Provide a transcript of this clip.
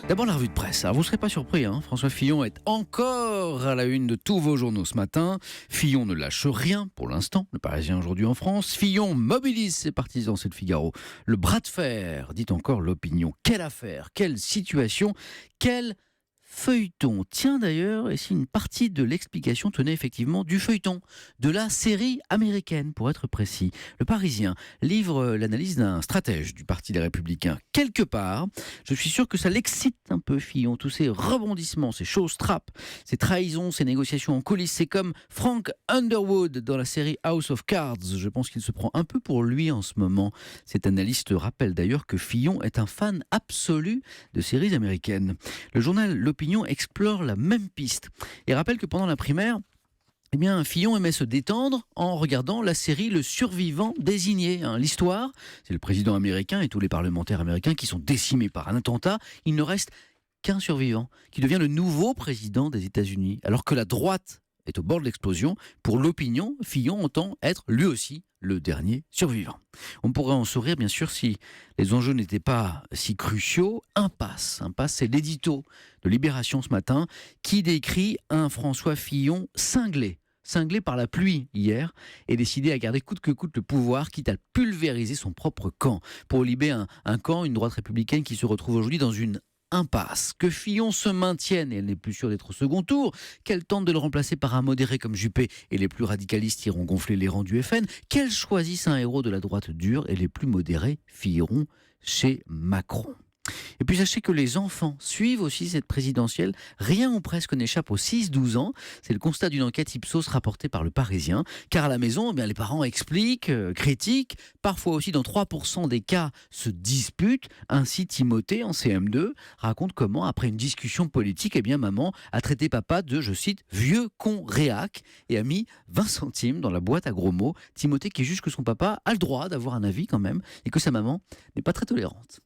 D'abord la revue de presse. Alors vous ne serez pas surpris, François Fillon est encore à la une de tous vos journaux ce matin. Fillon ne lâche rien pour l'instant, le Parisien aujourd'hui en France. Fillon mobilise ses partisans, c'est le Figaro. Le bras de fer, dit encore l'opinion. Quelle affaire, quelle situation, quel feuilleton. Tiens d'ailleurs, et si une partie de l'explication tenait effectivement du feuilleton, de la série américaine pour être précis. Le Parisien livre l'analyse d'un stratège du Parti des Républicains. Quelque part, je suis sûr que ça l'excite un peu Fillon, tous ces rebondissements, ces choses trappes, ces trahisons, ces négociations en coulisses. C'est comme Frank Underwood dans la série House of Cards. Je pense qu'il se prend un peu pour lui en ce moment. Cet analyste rappelle d'ailleurs que Fillon est un fan absolu de séries américaines. Le journal L'Opinion explore la même piste et rappelle que pendant la primaire, Fillon aimait se détendre en regardant la série Le Survivant désigné. L'histoire, c'est le président américain et tous les parlementaires américains qui sont décimés par un attentat. Il ne reste qu'un survivant qui devient le nouveau président des États-Unis. Alors que la droite est au bord de l'explosion, pour l'Opinion, Fillon entend être lui aussi le dernier survivant. On pourrait en sourire bien sûr si les enjeux n'étaient pas si cruciaux. Impasse, c'est l'édito de Libération ce matin qui décrit un François Fillon cinglé par la pluie hier et décidé à garder coûte que coûte le pouvoir, quitte à pulvériser son propre camp. Pour Libé, un camp, une droite républicaine qui se retrouve aujourd'hui dans une impasse. Que Fillon se maintienne, et elle n'est plus sûre d'être au second tour, qu'elle tente de le remplacer par un modéré comme Juppé, et les plus radicalistes iront gonfler les rangs du FN, qu'elle choisisse un héros de la droite dure, et les plus modérés filleront chez Macron. Et puis sachez que les enfants suivent aussi cette présidentielle. Rien ou presque n'échappe aux 6-12 ans. C'est le constat d'une enquête Ipsos rapportée par le Parisien. Car à la maison, les parents expliquent, critiquent, parfois aussi dans 3% des cas se disputent. Ainsi, Timothée, en CM2, raconte comment, après une discussion politique, maman a traité papa de, je cite, vieux con réac et a mis 20 centimes dans la boîte à gros mots. Timothée qui juge que son papa a le droit d'avoir un avis quand même et que sa maman n'est pas très tolérante.